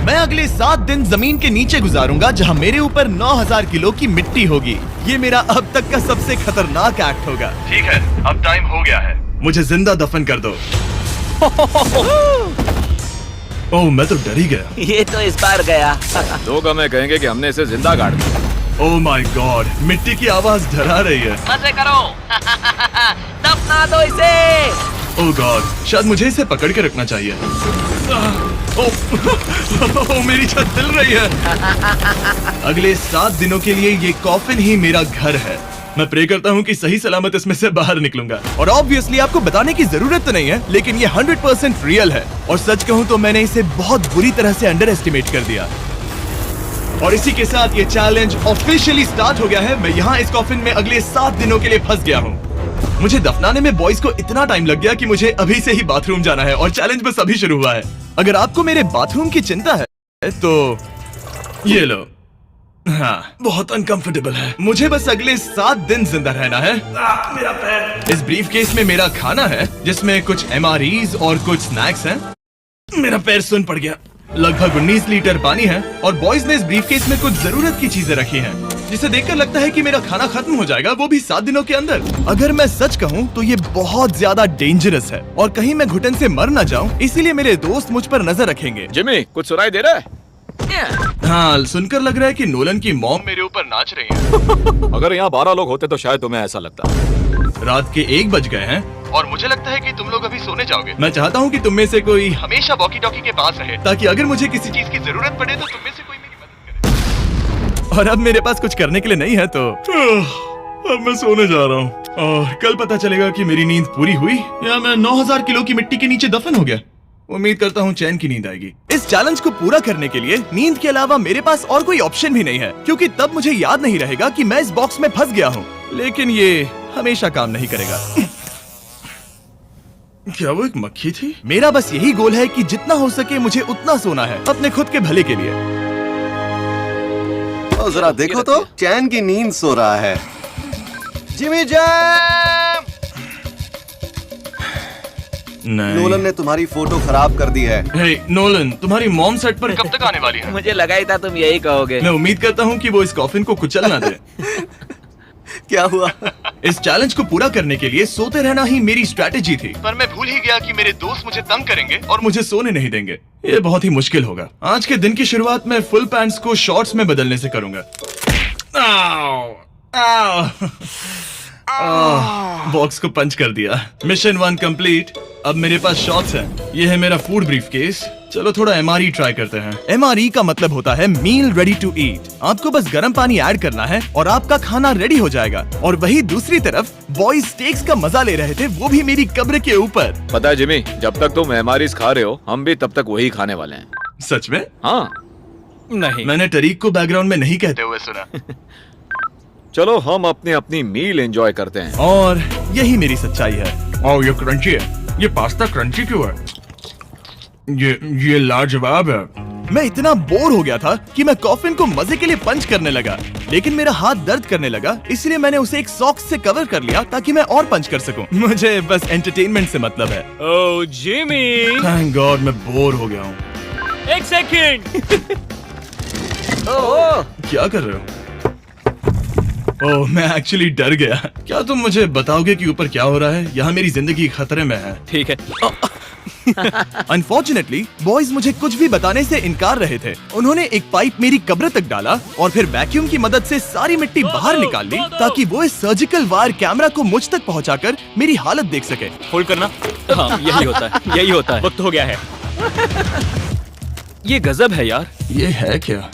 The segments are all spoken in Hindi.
मैं अगले 7 दिन जमीन के नीचे गुजारूंगा जहां मेरे ऊपर 9000 किलो की मिट्टी होगी। ये मेरा अब तक का सबसे खतरनाक एक्ट होगा। ठीक है, अब टाइम हो गया है। मुझे जिंदा दफन कर दो। ओह, मैं तो डर ही गया। ये तो इस बार गया। लोग हमें कहेंगे कि हमने इसे जिंदा गाड़ दिया। ओह माय गॉड, मिट्टी की आवाज डरा रही है। मजे करो। दफना दो इसे। ओह गॉड, शायद मुझे इसे पकड़ के रखना चाहिए। ओह, मेरी छत हिल रही है। अगले 7 दिनों के लिए ये कॉफिन ही मेरा घर है। मैं प्रे करता हूँ कि सही सलामत इसमें से बाहर निकलूंगा। और ऑब्वियसली आपको बताने की जरूरत तो नहीं है, लेकिन ये 100% रियल है। और सच कहूँ तो मैंने इसे बहुत बुरी तरह से अंडर एस्टिमेट कर दिया। और इसी के साथ ये चैलेंज ऑफिशियली स्टार्ट हो गया है। मैं यहाँ इस कॉफिन में अगले 7 दिनों के लिए फंस गया हूँ। मुझे दफनाने में बॉयज को इतना टाइम लग गया कि मुझे अभी से ही बाथरूम जाना है और चैलेंज बस अभी शुरू हुआ है। अगर आपको मेरे बाथरूम की चिंता है तो ये लो। हाँ, बहुत अनकंफर्टेबल है। मुझे बस अगले 7 दिन जिंदा रहना है। मेरा पैर। इस ब्रीफकेस में मेरा खाना है जिसमें कुछ MREs और कुछ स्नैक्स हैं। मेरा पैर सुन पड़ गया। लगभग 19 लीटर पानी है और बॉयज ने इस ब्रीफकेस में कुछ जरूरत की चीजें रखी हैं, जिसे देखकर लगता है कि मेरा खाना खत्म हो जाएगा, वो भी 7 दिनों के अंदर। अगर मैं सच कहूँ तो ये बहुत ज्यादा डेंजरस है और कहीं मैं घुटन से मर न जाऊँ, इसीलिए मेरे दोस्त मुझ पर नजर रखेंगे। जिमी, कुछ सुनाई दे रहा है? हाँ, सुनकर लग रहा है कि नोलन की मॉम मेरे ऊपर नाच रही है। अगर यहाँ 12 लोग होते तो शायद तुम्हें ऐसा लगता। रात के 1 बज गए हैं और मुझे लगता है कि तुम लोग अभी सोने जाओगे। मैं चाहता हूँ कि तुम में से कोई हमेशा वॉकी टॉकी के पास रहे, ताकि अगर मुझे किसी चीज की जरूरत पड़े तो तुम में से कोई मेरी मदद करे। और अब मेरे पास कुछ करने के लिए नहीं है तो अब मैं सोने जा रहा हूँ। और कल पता चलेगा कि मेरी नींद पूरी हुई या मैं 9000 किलो की मिट्टी के नीचे दफन हो गया। उम्मीद करता हूँ चैन की नींद आएगी। इस चैलेंज को पूरा करने के लिए नींद के अलावा मेरे पास और कोई ऑप्शन भी नहीं है, क्योंकि तब मुझे याद नहीं रहेगा कि मैं इस बॉक्स में फंस गया हूँ। लेकिन ये हमेशा काम नहीं करेगा। क्या वो एक मक्खी थी? मेरा बस यही गोल है कि जितना हो सके मुझे उतना सोना है, अपने खुद के भले के लिए। ओ, जरा देखो तो, चैन की नींद सो रहा है। Jimmy jam! नोलन ने तुम्हारी फोटो खराब कर दी है। हे नोलन, तुम्हारी मॉम सेट पर कब तक आने वाली है? मुझे लगा ही था तुम यही कहोगे। मैं उम्मीद करता हूँ कि वो इस कॉफिन को कुचल ना दे। क्या हुआ? इस चैलेंज को पूरा करने के लिए सोते रहना ही मेरी स्ट्रैटेजी थी, पर मैं भूल ही गया कि मेरे दोस्त मुझे तंग करेंगे और मुझे सोने नहीं देंगे। ये बहुत ही मुश्किल होगा। आज के दिन की शुरुआत मैं फुल पैंट्स को शॉर्ट्स में बदलने से करूंगा। बॉक्स को पंच कर दिया। Mission 1 complete. अब मेरे पास शॉर्ट्स हैं। ये है मेरा फूड ब्रीफकेस। चलो थोड़ा MRE ट्राई करते हैं। MRE का मतलब होता है मील रेडी टू ईट। आपको बस गर्म पानी ऐड करना है और आपका खाना रेडी हो जाएगा। और वही दूसरी तरफ बॉयज स्टेक्स का मजा ले रहे थे, वो भी मेरी कब्र के ऊपर। पता है जिमी, जब तक तुम MREs खा रहे हो, हम भी तब तक वही खाने वाले हैं। सच में? हाँ। नहीं, मैंने टरीक को बैकग्राउंड में नहीं कहते हुए सुना। चलो हम अपनी अपनी मील एंजॉय करते हैं। और यही मेरी सच्चाई है। ओह, ये क्रंची है। ये पास्ता क्रंची क्यों है? ये लाजवाब है। मैं इतना बोर हो गया था कि मैं कॉफिन को मजे के लिए पंच करने लगा, लेकिन मेरा हाथ दर्द करने लगा, इसलिए मैंने उसे एक सॉक्स से कवर कर लिया ताकि मैं और पंच कर सकूं। मुझे बस एंटरटेनमेंट से मतलब है। ओह जिमी, थैंक गॉड मैं बोर हो गया हूँ। 1 सेकंड। क्या कर रहे हो? ओह, मैं एक्चुअली डर गया। क्या तुम मुझे बताओगे कि ऊपर क्या हो रहा है? यहाँ मेरी जिंदगी खतरे में है। ठीक है। अनफॉर्चुनेटली बॉयज मुझे कुछ भी बताने से इनकार रहे थे। उन्होंने एक पाइप मेरी कब्र तक डाला और फिर वैक्यूम की मदद से सारी मिट्टी बाहर निकाल ली, ताकि वो इस सर्जिकल वायर कैमरा को मुझ तक पहुंचाकर मेरी हालत देख सके। होल्ड करना। हाँ, यही होता है, यही होता है। वक्त हो गया है। ये गजब है यार। ये है क्या?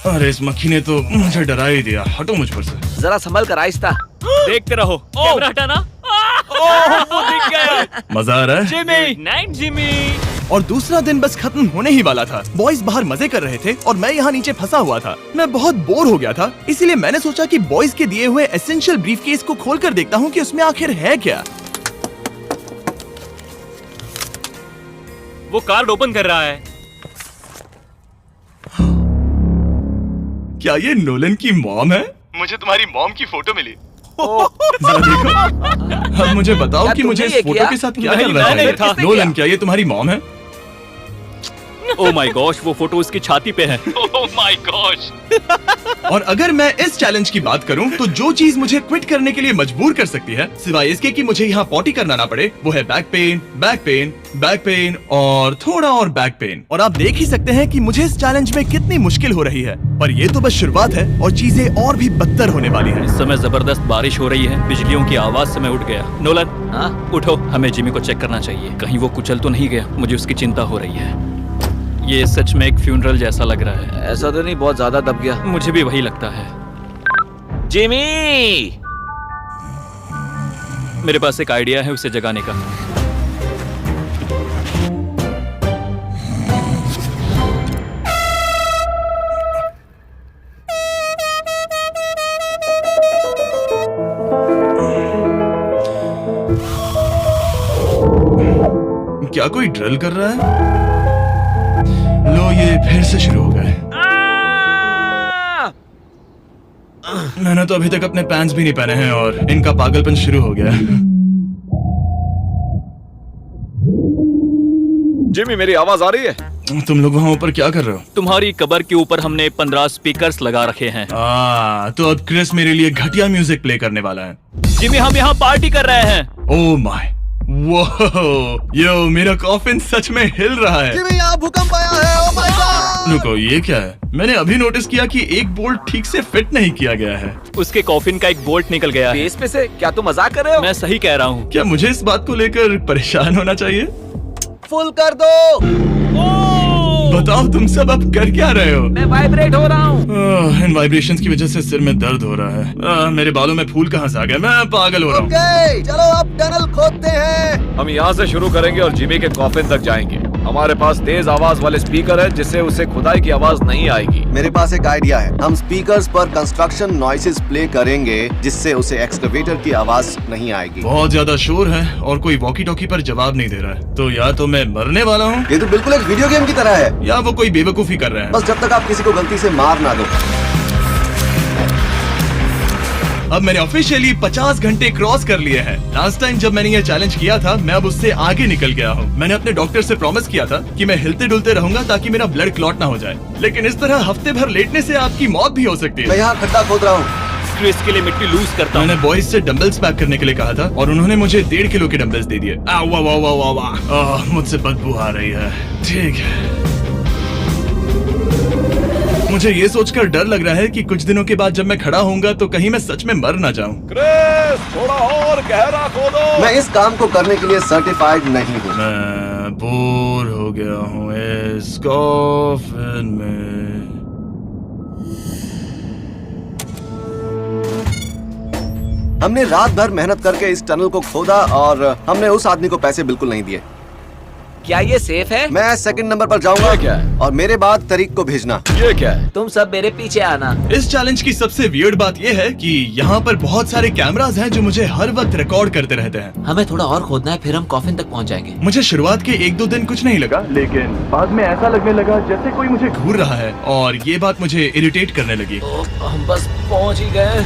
अरे इस मक्खी ने तो मुझे डरा ही दिया। हटो मुझ पर से। जरा संभल कर आहिस्ता। देखते रहो। कैमरा हटाना। वो दिख गया। मजा आ रहा है? Jimmy, night Jimmy. और दूसरा दिन बस खत्म होने ही वाला था। बॉयज बाहर मजे कर रहे थे और मैं यहाँ नीचे फंसा हुआ था। मैं बहुत बोर हो गया था, इसीलिए मैंने सोचा कि बॉयज के दिए हुए एसेंशियल ब्रीफकेस को खोलकर देखता हूँ कि उसमें आखिर है क्या। वो कार्ड ओपन कर रहा है। क्या ये नोलन की मॉम है? मुझे तुम्हारी मॉम की फोटो मिली। जरा देखो। अब मुझे बताओ क्या कि मुझे इस तुमने ये फोटो किया? के साथ क्या नहीं, करना मैंने है? था। नोलन, क्या ये तुम्हारी मॉम है? ओह माय गॉश, वो फोटो उसकी छाती पे है। Oh my gosh. और अगर मैं इस चैलेंज की बात करूं तो जो चीज मुझे क्विट करने के लिए मजबूर कर सकती है, सिवाय इसके कि मुझे यहाँ पॉटी करना ना पड़े, वो है back pain, back pain, back pain और थोड़ा और बैक पेन। और आप देख ही सकते हैं कि मुझे इस चैलेंज में कितनी मुश्किल हो रही है, पर ये तो बस शुरुआत है और चीजें और भी बदतर होने वाली है। इस समय जबरदस्त बारिश हो रही है, बिजलियों की आवाज से मैं उठ गया। नोलन, हाँ? उठो, हमें जिमी को चेक करना चाहिए, कहीं वो कुचल तो नहीं गया। मुझे उसकी चिंता हो रही है। ये सच में एक फ्यूनरल जैसा लग रहा है। ऐसा तो नहीं बहुत ज्यादा दब गया? मुझे भी वही लगता है। जिमी! मेरे पास एक आइडिया है उसे जगाने का। क्या कोई ड्रिल कर रहा है? लो, ये फिर से शुरू हो गए। मैंने तो अभी तक अपने पैंट्स भी नहीं पहने हैं और इनका पागलपन शुरू हो गया। जिमी, मेरी आवाज आ रही है? तुम लोग वहाँ ऊपर क्या कर रहे हो? तुम्हारी कबर के ऊपर हमने 15 स्पीकर्स लगा रखे हैं। तो अब क्रिस मेरे लिए घटिया म्यूजिक प्ले करने वाला है। जिमी, हम यहाँ पार्टी कर रहे हैं। ओह माय, वो यो, मेरा कॉफिन सच में हिल रहा है। जिमी, यहाँ भूकंप आया है। Oh my God! रुको, ये क्या है? मैंने अभी नोटिस किया कि एक बोल्ट ठीक से फिट नहीं किया गया है। उसके कॉफिन का एक बोल्ट निकल गया है। बेस पे से? क्या तुम मजाक कर रहे हो? मैं सही कह रहा हूँ। क्या मुझे इस बात को लेकर परेशान होना चाहिए? फुल कर दो। बताओ, तुम सब अब कर क्या रहे हो? मैं वाइब्रेट हो रहा हूँ। इन वाइब्रेशंस की वजह से सिर में दर्द हो रहा है। मेरे बालों में फूल कहाँ से आ गए? मैं पागल हो रहा हूँ। ओके, चलो अब टनल खोदते हैं। हम यहाँ से शुरू करेंगे और जिमी के कॉफिन तक जाएंगे। हमारे पास तेज आवाज वाले स्पीकर है जिससे उसे खुदाई की आवाज नहीं आएगी। मेरे पास एक आइडिया है। हम स्पीकर्स पर कंस्ट्रक्शन नॉइसेस प्ले करेंगे जिससे उसे एक्सकवेटर की आवाज नहीं आएगी। बहुत ज्यादा शोर है और कोई वॉकी टॉकी पर जवाब नहीं दे रहा है। तो या तो मैं मरने वाला हूँ ये तो बिल्कुल एक वीडियो गेम की तरह है। या वो कोई बेवकूफी कर रहे हैं। बस जब तक आप किसी को गलती से मार ना दो। अब मैंने ऑफिशियली 50 घंटे क्रॉस कर लिए हैं। लास्ट टाइम जब मैंने ये चैलेंज किया था, मैं अब उससे आगे निकल गया हूँ। मैंने अपने डॉक्टर से प्रॉमिस किया था कि मैं हिलते डुलते रहूंगा ताकि मेरा ब्लड क्लॉट ना हो जाए, लेकिन इस तरह हफ्ते भर लेटने से आपकी मौत भी हो सकती मैं है। यहाँ खड्डा खोद रहा हूँ। क्रिस के लिए मिट्टी लूज करता हूँ। मैंने बॉयज से डंबल्स पैक करने के लिए कहा था और उन्होंने मुझे 1.5 किलो के डंबल्स दे दिए। वाह वाह वाह वाह वाह, मुझसे बदबू आ रही है। ठीक है, मुझे ये सोचकर डर लग रहा है कि कुछ दिनों के बाद जब मैं खड़ा होऊंगा तो कहीं मैं सच में मर ना जाऊं। क्रिस, थोड़ा और गहरा खोदो। मैं इस काम को करने के लिए सर्टिफाइड नहीं हूँ। मैं बोर हो गया हूँ इस कॉफिन में। हमने रात भर मेहनत करके इस टनल को खोदा और हमने उस आदमी को पैसे बिल्कुल नहीं दिए। क्या ये सेफ है? मैं सेकंड नंबर पर जाऊंगा। ये क्या है? और मेरे बाद तरीक को भेजना। ये क्या है? तुम सब मेरे पीछे आना। इस चैलेंज की सबसे वियर्ड बात यह है कि यहाँ पर बहुत सारे कैमरास हैं जो मुझे हर वक्त रिकॉर्ड करते रहते हैं। हमें थोड़ा और खोदना है, फिर हम कॉफिन तक पहुँच जाएंगे। मुझे शुरुआत के 1-2 दिन कुछ नहीं लगा, लेकिन बाद में ऐसा लगने लगा जैसे कोई मुझे घूर रहा है और ये बात मुझे इरिटेट करने लगी। हम बस पहुँच ही गए।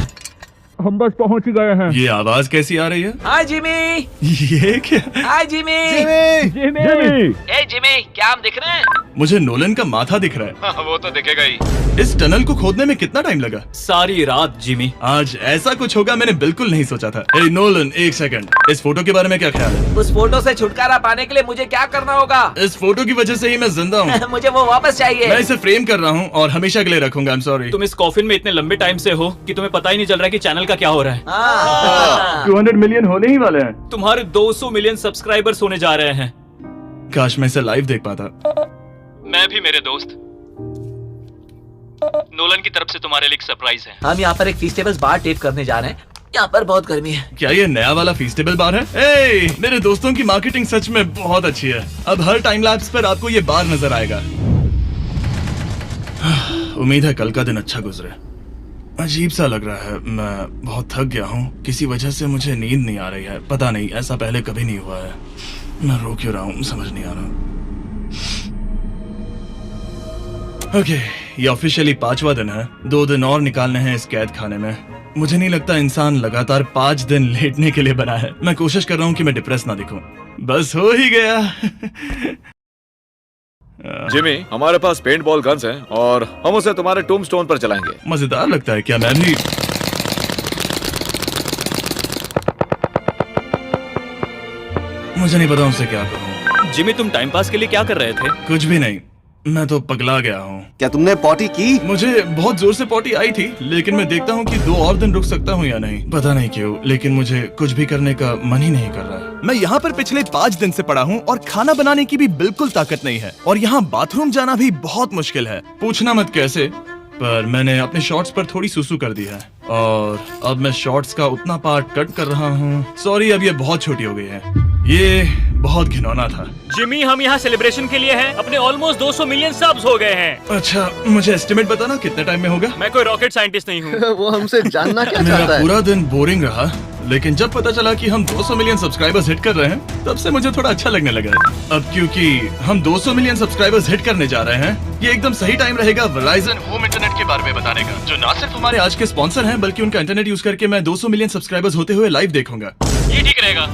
ये आवाज कैसी आ रही है? हाय जिमी। ये क्या? हाय जिमी। जिमी! ए जिमी, क्या हम दिख रहे हैं? मुझे नोलन का माथा दिख रहा हाँ, वो तो दिखेगा ही। है। इस टनल को खोदने में कितना टाइम लगा? सारी रात जिमी। आज ऐसा कुछ होगा मैंने बिल्कुल नहीं सोचा था। ए नोलन, एक सेकंड, इस फोटो के बारे में क्या ख्याल है? उस फोटो से छुटकारा पाने के लिए मुझे क्या करना होगा? इस फोटो की वजह से ही मैं जिंदा हूँ। मुझे वो वापस चाहिए। मैं इसे फ्रेम कर रहा हूँ और हमेशा के लिए रखूंगा। I am sorry. तुम इस कॉफिन में इतने लंबे टाइम से हो कि तुम्हें पता ही नहीं चल रहा है कि चैनल का क्या हो रहा है। हाँ। 200 मिलियन होने ही वाले हैं। तुम्हारे 200 मिलियन सब्सक्राइबर्स होने जा रहे हैं। काश मैं इसे लाइव देख पाता। मैं भी मेरे दोस्त। नोलन की तरफ से तुम्हारे लिए एक सरप्राइज है। हम यहाँ पर एक फीस्टेबल्स बार टेप करने जा रहे हैं। यहाँ पर बहुत गर्मी है। क्या ये नया वाला फीस्टेबल बार है? ए, मेरे दोस्तों की मार्केटिंग सच में बहुत अच्छी है। अब हर टाइम लैप्स पर आपको ये बार नजर आएगा। उम्मीद है कल का दिन अच्छा गुजरे। अजीब सा लग रहा है, मैं बहुत थक गया हूँ। किसी वजह से मुझे नींद नहीं आ रही है। पता नहीं, ऐसा पहले कभी नहीं हुआ है। मैं रो क्यों रहा हूँ समझ नहीं आ रहा। ओके, ये ऑफिशियली 5वां दिन है। 2 दिन और निकालने हैं इस कैद खाने में। मुझे नहीं लगता इंसान लगातार 5 दिन लेटने के लिए बना है। मैं कोशिश कर रहा हूँ कि मैं डिप्रेस ना दिखूं। बस हो ही गया। जिमी, हमारे पास पेंट बॉल गन्स हैं और हम उसे तुम्हारे टूम्बस्टोन पर चलाएंगे। मजेदार लगता है क्या? मैं भी मुझे नहीं पता उनसे क्या कहूँ। जिमी, तुम टाइम पास के लिए क्या कर रहे थे? कुछ भी नहीं, मैं तो पगला गया हूँ। क्या तुमने पॉटी की? मुझे बहुत जोर से पॉटी आई थी, लेकिन मैं देखता हूँ कि 2 और दिन रुक सकता हूँ या नहीं। पता नहीं क्यों, लेकिन मुझे कुछ भी करने का मन ही नहीं कर रहा है। मैं यहाँ पर पिछले 5 दिन से पड़ा हूँ और खाना बनाने की भी बिल्कुल ताकत नहीं है, और यहाँ बाथरूम जाना भी बहुत मुश्किल है। पूछना मत कैसे, पर मैंने अपने शॉर्ट्स पर थोड़ी सुसु कर दी है और अब मैं शॉर्ट्स का उतना पार्ट कट कर रहा हूँ। सॉरी, अब ये बहुत छोटी हो गई है। ये बहुत घिनौना था। जिमी, हम यहाँ सेलिब्रेशन के लिए हैं। अपने ऑलमोस्ट 200 मिलियन सब्स हो गए हैं। अच्छा, मुझे एस्टिमेट बताना कितने टाइम में होगा? मैं कोई रॉकेट साइंटिस्ट नहीं हूँ। वो हमसे जानना क्या चाहता मेरा है? पूरा दिन बोरिंग रहा, लेकिन जब पता चला कि हम 200 मिलियन सब्सक्राइबर्स हिट कर रहे हैं, तब से मुझे थोड़ा अच्छा लगने लगा है। अब क्योंकि हम 200 मिलियन सब्सक्राइबर्स हिट करने जा रहे हैं, ये एकदम सही टाइम रहेगा वेराइजन होम इंटरनेट के बारे में बताने का, जो ना सिर्फ हमारे आज के स्पॉन्सर हैं, बल्कि उनका इंटरनेट यूज करके मैं 200 मिलियन सब्सक्राइबर्स होते हुए लाइव देखूंगा। ये ठीक रहेगा।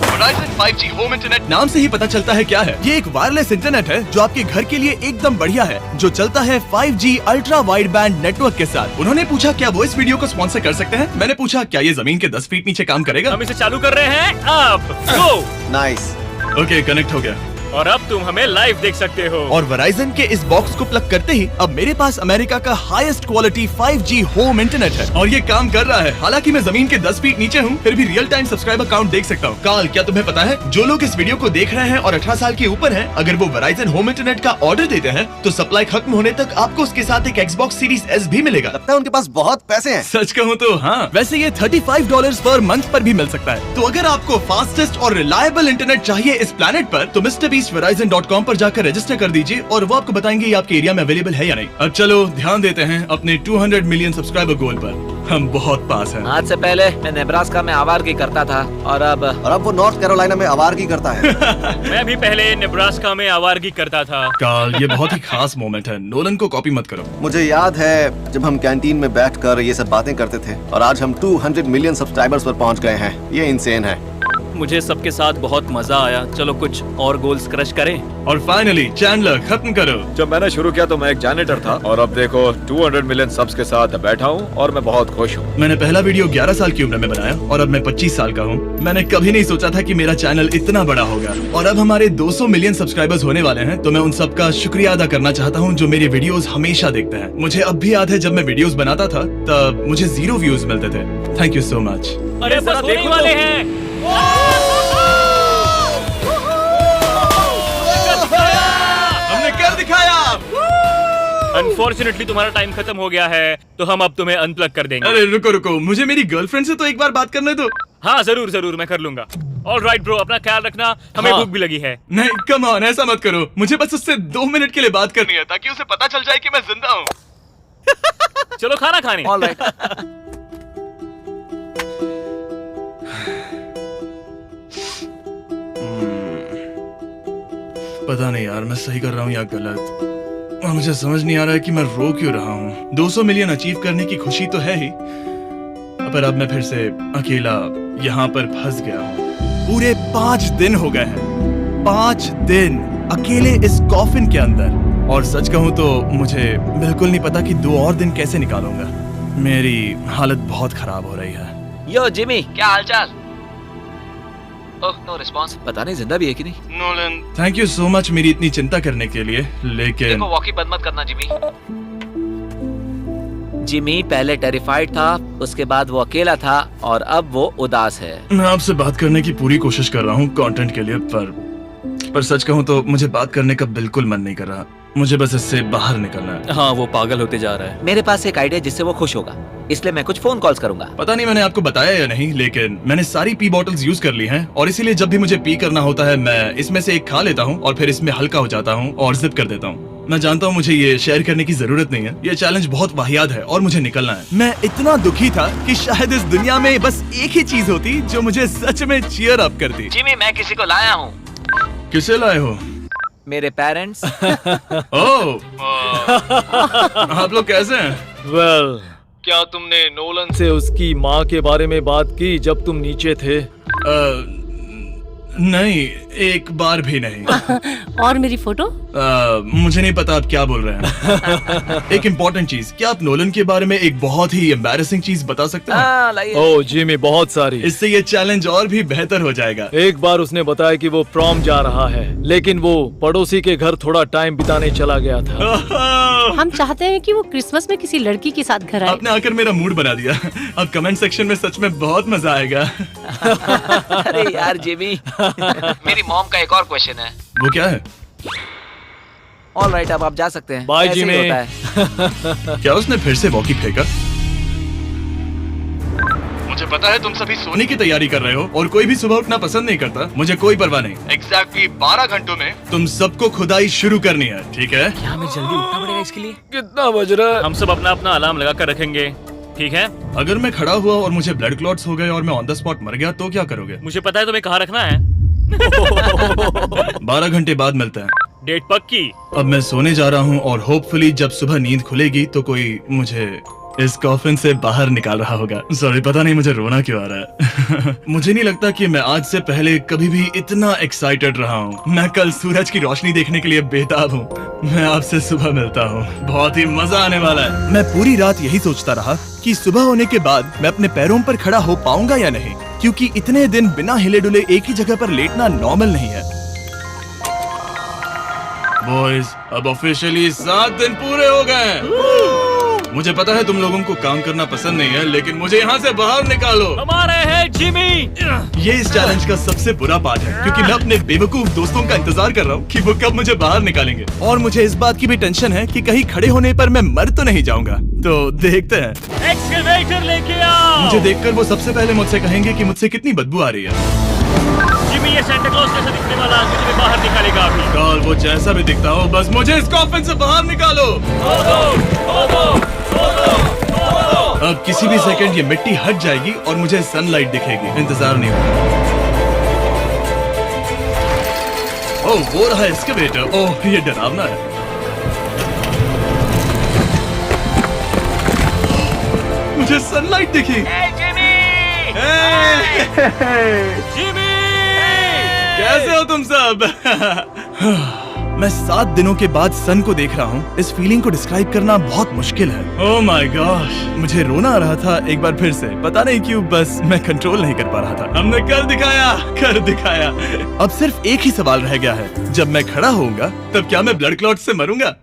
Verizon 5G होम इंटरनेट नाम से ही पता चलता है क्या है। ये एक वायरलेस इंटरनेट है जो आपके घर के लिए एकदम बढ़िया है, जो चलता है 5G ultra wide band network के साथ। उन्होंने पूछा क्या वो इस वीडियो को स्पॉन्सर कर सकते हैं। मैंने पूछा क्या ये जमीन के 10 फीट नीचे काम करेगा। हम इसे चालू कर रहे हैं। अब गो। नाइस। ओके, कनेक्ट हो गया। और अब तुम हमें लाइव देख सकते हो। और Verizon के इस बॉक्स को प्लग करते ही अब मेरे पास अमेरिका का highest quality 5G home internet है, और ये काम कर रहा है। हालांकि मैं जमीन के 10 फीट नीचे हूँ, फिर भी रियल टाइम सब्सक्राइबर काउंट देख सकता हूँ। काल, क्या तुम्हें पता है, जो लोग इस वीडियो को देख रहे हैं और 18 साल के ऊपर हैं, अगर वो Verizon होम इंटरनेट का ऑर्डर देते हैं, तो सप्लाई खत्म होने तक आपको उसके साथ एक Xbox Series S भी मिलेगा। लगता है उनके पास बहुत पैसे हैं। सच कहूँ तो हाँ। वैसे ये $35 पर मंथ पर भी मिल सकता है। तो अगर आपको फास्टेस्ट और रिलायबल इंटरनेट चाहिए इस प्लेनेट पर, तो MrBeastVerizon.com पर जाकर रजिस्टर कर दीजिए और वो आपको बताएंगे ये आपके एरिया में अवेलेबल है या नहीं। अब चलो ध्यान देते हैं अपने 200 मिलियन सब्सक्राइबर गोल पर। हम बहुत पास हैं। आज से पहले मैं नेब्रास्का में आवारगी करता था, और अब वो नॉर्थ कैरोलिना में आवारगी करता है। मैं भी पहले नेब्रास्का में आवारगी करता था। काल, ये बहुत ही खास मोमेंट है, नोलन को कॉपी मत करो। मुझे याद है जब हम कैंटीन में बैठकर ये सब बातें करते थे, और आज हम 200 मिलियन सब्सक्राइबर्स पर पहुंच गए हैं। ये इंसेन है। मुझे सबके साथ बहुत मजा आया। चलो कुछ और गोल्स क्रश करें। और फाइनली चैंडलर, खत्म करो। जब मैंने शुरू किया तो मैं एक जैनिटर था, और अब देखो 200 मिलियन सब्स के साथ बैठा हूँ और मैं बहुत खुश हूँ। मैंने पहला वीडियो 11 साल की उम्र में बनाया, और अब मैं 25 साल का हूँ। मैंने कभी नहीं सोचा था कि मेरा चैनल इतना बड़ा होगा, और अब हमारे 200 मिलियन सब्सक्राइबर्स होने वाले हैं। तो मैं उन सबका शुक्रिया अदा करना चाहता हूँ जो मेरे वीडियोस हमेशा देखते हैं। मुझे अब भी याद है जब मैं वीडियोस बनाता था, तब मुझे 0 व्यूज मिलते थे। Thank you so much. अरे बस होने वाले हैं। हमने कर दिखाया। अनफॉर्चुनेटली तुम्हारा टाइम खत्म हो गया है, तो हम अब तुम्हें अनप्लग कर देंगे। अरे रुको रुको, मुझे मेरी गर्लफ्रेंड से तो एक बार बात करने दो। हाँ जरूर जरूर, मैं कर लूंगा। ऑलराइट ब्रो, अपना ख्याल रखना। हमें हाँ। भूख भी लगी है। नहीं, कम ऑन, ऐसा मत करो। मुझे बस उससे 2 मिनट के लिए बात करनी है, ताकि उसे पता चल जाए कि मैं जिंदा हूँ। चलो खाना खाने। ऑलराइट। पता नहीं यार, मैं सही कर रहा हूँ या गलत, और मुझे समझ नहीं आ रहा है कि मैं रो क्यों रहा हूँ। 200 मिलियन अचीव करने की खुशी तो है ही, पर अब मैं फिर से अकेला यहाँ पर फंस गया हूँ। पूरे 5 दिन हो गए हैं, 5 दिन अकेले इस कॉफिन के अंदर, और सच कहूँ तो मुझे बिल्कुल नहीं पता कि 2 और दिन कैसे निकालूंगा। मेरी हालत बहुत खराब हो रही है। यो जिमी, क्या हालचाल? ओह, नो रिस्पांस। पता नहीं जिंदा भी है कि नहीं। Nolan, thank you so much मेरी इतनी चिंता करने के लिए, लेकिन देखो, वॉकी बंद मत करना जिमी। जिमी पहले टेरिफाइड था, उसके बाद वो अकेला था, और अब वो उदास है। मैं आपसे बात करने की पूरी कोशिश कर रहा हूँ कंटेंट के लिए, पर सच कहूँ तो मुझे बात करने का बिल्कुल मन नहीं कर रहा। मुझे बस इससे बाहर निकलना है। हाँ, वो पागल होते जा रहा है। मेरे पास एक आइडिया जिससे वो खुश होगा, इसलिए मैं कुछ फोन कॉल्स करूंगा। पता नहीं मैंने आपको बताया या नहीं, लेकिन मैंने सारी पी बॉटल्स यूज कर ली हैं, और इसीलिए जब भी मुझे पी करना होता है, मैं इसमें से एक खा लेता हूँ और फिर इसमें हल्का हो जाता हूँ और जिप कर देता हूँ। मैं जानता हूँ मुझे ये शेयर करने की जरूरत नहीं है, ये चैलेंज बहुत वाहियात है और मुझे निकलना है। मैं इतना दुखी था कि शायद इस दुनिया में बस एक ही चीज होती जो मुझे सच में चीयर अप करती। जिमी, मैं किसी को लाया हूँ। किसे लाए हो? मेरे पेरेंट्स। ओह, आप लोग कैसे हैं? वेल, क्या तुमने नोलन से उसकी माँ के बारे में बात की जब तुम नीचे थे? नहीं, एक बार भी नहीं। और मेरी फोटो? मुझे नहीं पता आप क्या बोल रहे हैं। एक इम्पोर्टेंट चीज, क्या आप नोलन के बारे में एक बहुत ही एम्बैरेसिंग चीज बता सकते हैं? हाँ, लाइए। ओ जिमी, बहुत सारी। इससे ये चैलेंज और भी बेहतर हो जाएगा। एक बार उसने बताया कि वो प्रॉम जा रहा है, लेकिन वो पड़ोसी के घर थोड़ा टाइम बिताने चला गया था। हम चाहते हैं कि वो क्रिसमस में किसी लड़की के साथ घर आए। आपने आकर मेरा मूड बना दिया। अब कमेंट सेक्शन में सच में बहुत मजा आएगा। अरे यार जिमी, मेरी मॉम का एक और क्वेश्चन है। वो क्या है? ऑल राइट, अब आप जा सकते हैं। बाय ऐसे ही जिमी। होता है। क्या उसने फिर से वॉकी फेंका? मुझे पता है तुम सभी सोने की तैयारी कर रहे हो और कोई भी सुबह उठना पसंद नहीं करता। मुझे कोई परवाह नहीं। एग्जैक्टली 12 घंटों में तुम सबको खुदाई शुरू करनी है, ठीक है? क्या हमें जल्दी उठना पड़ेगा इसके लिए? कितना बज रहा है? हम सब अपना अपना अलार्म लगा कर रखेंगे, ठीक है? अगर मैं खड़ा हुआ और मुझे ब्लड क्लॉट्स हो गए और मैं ऑन द स्पॉट मर गया तो क्या करोगे? मुझे पता है तुम्हें कहाँ रखना है। 12 घंटे बाद मिलते हैं। डेट पक्की। अब मैं सोने जा रहा हूँ और होपफुली जब सुबह नींद खुलेगी तो कोई मुझे इस कॉफिन से बाहर निकाल रहा होगा। सॉरी, पता नहीं मुझे रोना क्यों आ रहा है। मुझे नहीं लगता कि मैं आज से पहले कभी भी इतना एक्साइटेड रहा हूँ। मैं कल सूरज की रोशनी देखने के लिए बेताब हूँ। मैं आपसे सुबह मिलता हूँ, बहुत ही मजा आने वाला है। मैं पूरी रात यही सोचता रहा कि सुबह होने के बाद मैं अपने पैरों पर खड़ा हो पाऊंगा या नहीं, क्योंकि इतने दिन बिना हिले डुले एक ही जगह पर लेटना नॉर्मल नहीं है। बॉयज, अब ऑफिशियली 7 दिन पूरे हो गए हैं। मुझे पता है तुम लोगों को काम करना पसंद नहीं है, लेकिन मुझे यहाँ से बाहर निकालो। हमारे हैं जिमी। ये इस चैलेंज का सबसे बुरा पार्ट है, क्योंकि मैं अपने बेवकूफ दोस्तों का इंतजार कर रहा हूँ कि वो कब मुझे बाहर निकालेंगे। और मुझे इस बात की भी टेंशन है कि कहीं खड़े होने पर मैं मर तो नहीं जाऊंगा। तो देखते हैं। एक्सकवेटर लेके आओ। मुझे देखकर वो सबसे पहले मुझसे कहेंगे कि मुझसे कितनी बदबू आ रही है। जिमी, ये सांता क्लॉज जैसा दिखने वाला आदमी तुम्हें बाहर निकालेगा अभी। काल, वो जैसा भी दिखता हो, बस मुझे इस कॉफिन से बाहर निकालो। अब किसी भी सेकंड ये मिट्टी हट जाएगी और मुझे सनलाइट दिखेगी। इंतजार नहीं होगा। ओह, वो रहा एक्सकवेटर। ओह, ये डरावना है। मुझे सनलाइट दिखी। जिमी, कैसे हो तुम सब? मैं 7 दिनों के बाद सन को देख रहा हूँ। इस फीलिंग को डिस्क्राइब करना बहुत मुश्किल है। ओह माय गॉश, मुझे रोना आ रहा था एक बार फिर से। पता नहीं क्यों, बस मैं कंट्रोल नहीं कर पा रहा था। हमने कर दिखाया। अब सिर्फ एक ही सवाल रह गया है। जब मैं खड़ा होऊंगा तब क्या मैं ब्लड क्लॉट से मरूंगा?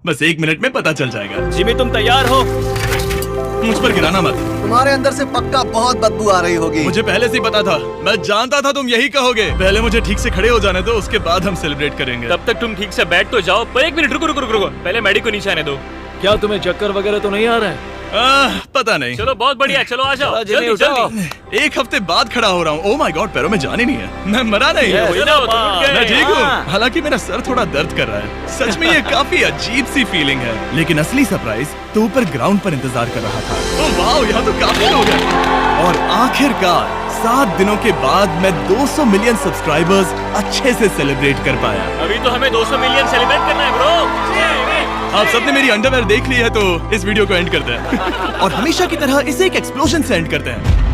बस 1 मिनट में पता चल जाएगा। जिमी, तुम तैयार हो? मुझ पर गिराना मत। तुम्हारे अंदर से पक्का बहुत बदबू आ रही होगी। मुझे पहले से ही पता था। मैं जानता था तुम यही कहोगे। पहले मुझे ठीक से खड़े हो जाने दो, उसके बाद हम सेलिब्रेट करेंगे। तब तक तुम ठीक से बैठ तो जाओ। पर 1 मिनट रुको। पहले मैडी को नीचे आने दो। क्या तुम्हें चक्कर वगैरह तो नहीं आ रहा है? पता नहीं। चलो, बहुत बढ़िया। चलो आ जाओ, जिमी, जल्दी उठाओ। जल्दी। 1 हफ्ते बाद खड़ा हो रहा हूँ। ओह माय गॉड, पैरों में जान ही नहीं है। मैं मरा नहीं। चलो, तुम उठ गए। मैं ठीक हूँ। हाँ। हालांकि मेरा सर थोड़ा दर्द कर रहा है। सच में ये काफी अजीब सी फीलिंग है। लेकिन असली सरप्राइज तो ऊपर ग्राउंड पर इंतजार कर रहा था। ओह वाह, यहाँ तो काफी लोग हैं। और आखिरकार 7 दिनों के बाद मैं 200 मिलियन सब्सक्राइबर्स अच्छे से सेलिब्रेट कर पाया। अभी तो हमें 200 मिलियन सेलिब्रेट करना है ब्रो। आप सबने मेरी अंडरवेयर देख ली है, तो इस वीडियो को एंड करते हैं। और हमेशा की तरह इसे एक एक्सप्लोजन से एंड करते हैं।